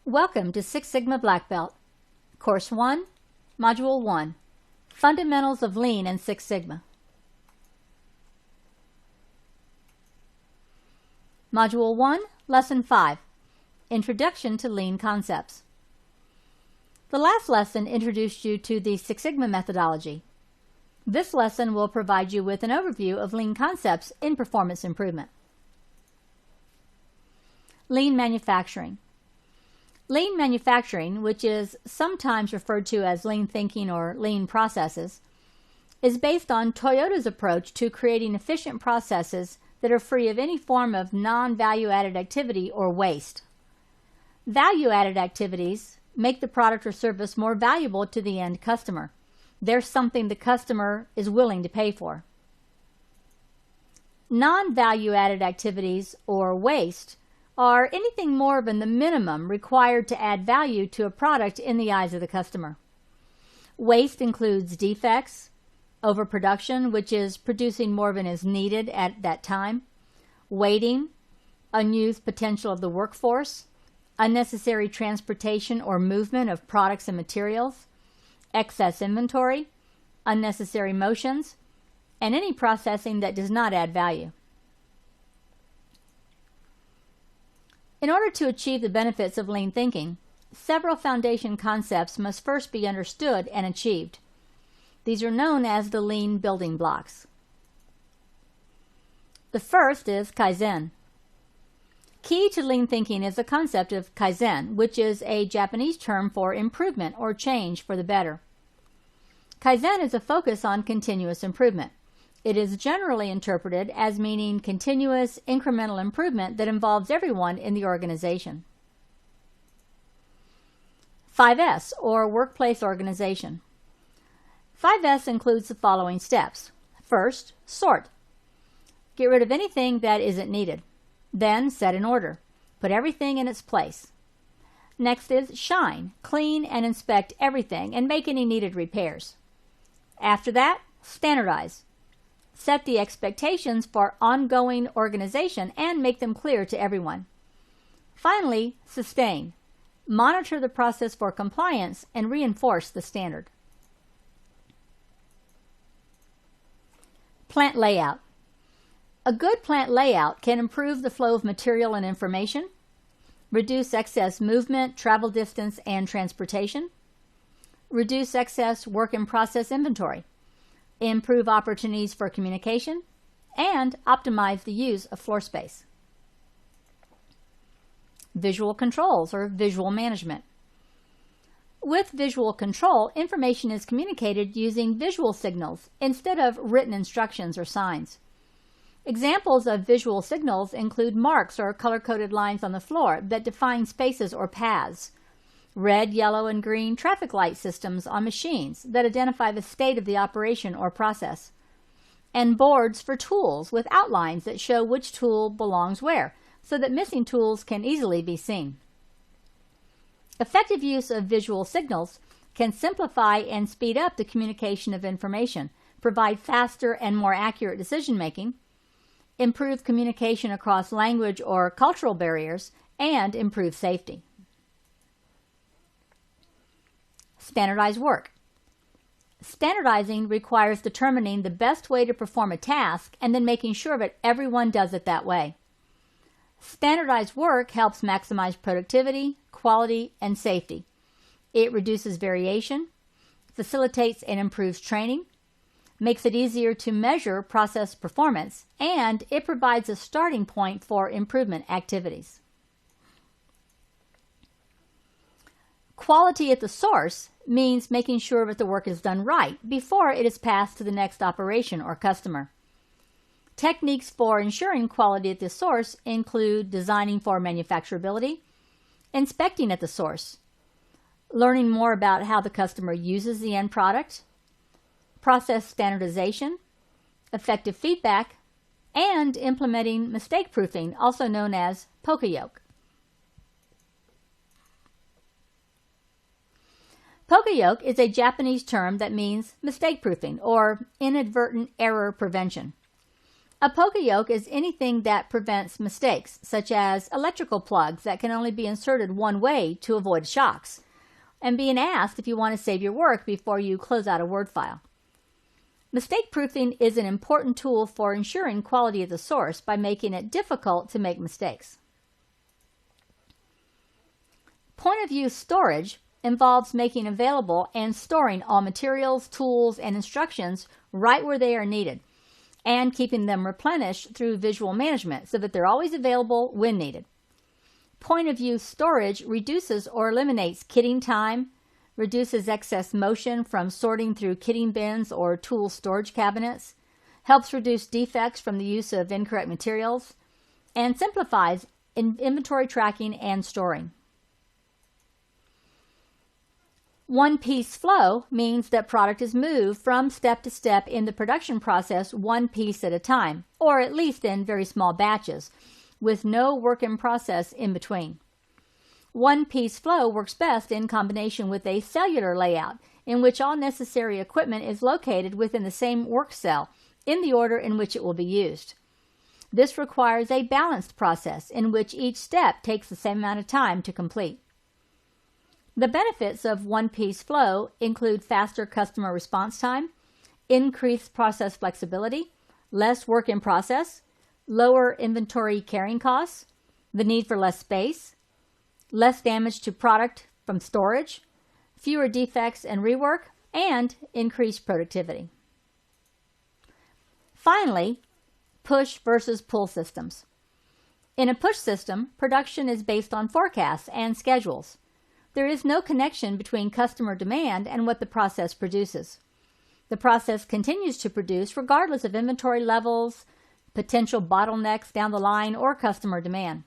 Welcome to Six Sigma Black Belt, Course 1, Module 1, Fundamentals of Lean and Six Sigma. Module 1, Lesson 5, Introduction to Lean Concepts. The last lesson introduced you to the Six Sigma methodology. This lesson will provide you with an overview of lean concepts in performance improvement. Lean manufacturing. Lean manufacturing, which is sometimes referred to as lean thinking or lean processes, is based on Toyota's approach to creating efficient processes that are free of any form of non-value-added activity or waste. Value-added activities make the product or service more valuable to the end customer. They're something the customer is willing to pay for. Non-value-added activities or waste are anything more than the minimum required to add value to a product in the eyes of the customer. Waste includes defects, overproduction, which is producing more than is needed at that time, waiting, unused potential of the workforce, unnecessary transportation or movement of products and materials, excess inventory, unnecessary motions, and any processing that does not add value. In order to achieve the benefits of lean thinking, several foundation concepts must first be understood and achieved. These are known as the lean building blocks. The first is Kaizen. Key to lean thinking is the concept of Kaizen, which is a Japanese term for improvement or change for the better. Kaizen is a focus on continuous improvement. It is generally interpreted as meaning continuous, incremental improvement that involves everyone in the organization. 5S, or workplace organization. 5S includes the following steps. First, sort. Get rid of anything that isn't needed. Then, set in order. Put everything in its place. Next is shine. Clean and inspect everything and make any needed repairs. After that, standardize. Set the expectations for ongoing organization and make them clear to everyone. Finally, sustain. Monitor the process for compliance and reinforce the standard. Plant layout. A good plant layout can improve the flow of material and information, reduce excess movement, travel distance, and transportation, reduce excess work in process inventory, improve opportunities for communication, and optimize the use of floor space. Visual controls or visual management. With visual control, information is communicated using visual signals instead of written instructions or signs. Examples of visual signals include marks or color-coded lines on the floor that define spaces or paths, red, yellow, and green traffic light systems on machines that identify the state of the operation or process, and boards for tools with outlines that show which tool belongs where, so that missing tools can easily be seen. Effective use of visual signals can simplify and speed up the communication of information, provide faster and more accurate decision-making, improve communication across language or cultural barriers, and improve safety. Standardized work. Standardizing requires determining the best way to perform a task and then making sure that everyone does it that way. Standardized work helps maximize productivity, quality, and safety. It reduces variation, facilitates and improves training, makes it easier to measure process performance, and it provides a starting point for improvement activities. Quality at the source means making sure that the work is done right before it is passed to the next operation or customer. Techniques for ensuring quality at the source include designing for manufacturability, inspecting at the source, learning more about how the customer uses the end product, process standardization, effective feedback, and implementing mistake proofing, also known as Poka Yoke. Poka Yoke is a Japanese term that means mistake proofing or inadvertent error prevention. A Poka yoke is anything that prevents mistakes, such as electrical plugs that can only be inserted one way to avoid shocks, and being asked if you want to save your work before you close out a Word file. Mistake proofing is an important tool for ensuring quality of the source by making it difficult to make mistakes. Point of use storage involves making available and storing all materials, tools, and instructions right where they are needed, and keeping them replenished through visual management so that they're always available when needed. Point of use storage reduces or eliminates kitting time, reduces excess motion from sorting through kitting bins or tool storage cabinets, helps reduce defects from the use of incorrect materials, and simplifies inventory tracking and storing. One-piece flow means that product is moved from step to step in the production process one piece at a time, or at least in very small batches, with no work in process in between. One-piece flow works best in combination with a cellular layout, in which all necessary equipment is located within the same work cell, in the order in which it will be used. This requires a balanced process, in which each step takes the same amount of time to complete. The benefits of one-piece flow include faster customer response time, increased process flexibility, less work in process, lower inventory carrying costs, the need for less space, less damage to product from storage, fewer defects and rework, and increased productivity. Finally, push versus pull systems. In a push system, production is based on forecasts and schedules. There is no connection between customer demand and what the process produces. The process continues to produce regardless of inventory levels, potential bottlenecks down the line, or customer demand.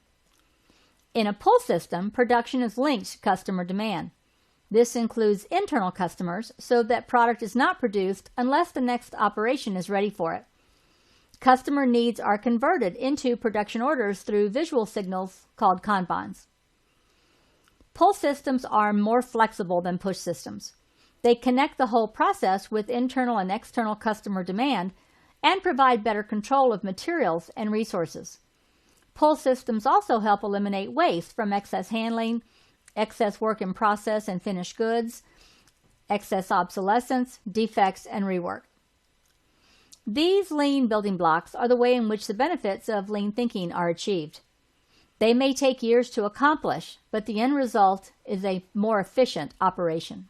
In a pull system, production is linked to customer demand. This includes internal customers, so that product is not produced unless the next operation is ready for it. Customer needs are converted into production orders through visual signals called Kanbans. Pull systems are more flexible than push systems. They connect the whole process with internal and external customer demand and provide better control of materials and resources. Pull systems also help eliminate waste from excess handling, excess work in process and finished goods, excess obsolescence, defects, and rework. These lean building blocks are the way in which the benefits of lean thinking are achieved. They may take years to accomplish, but the end result is a more efficient operation.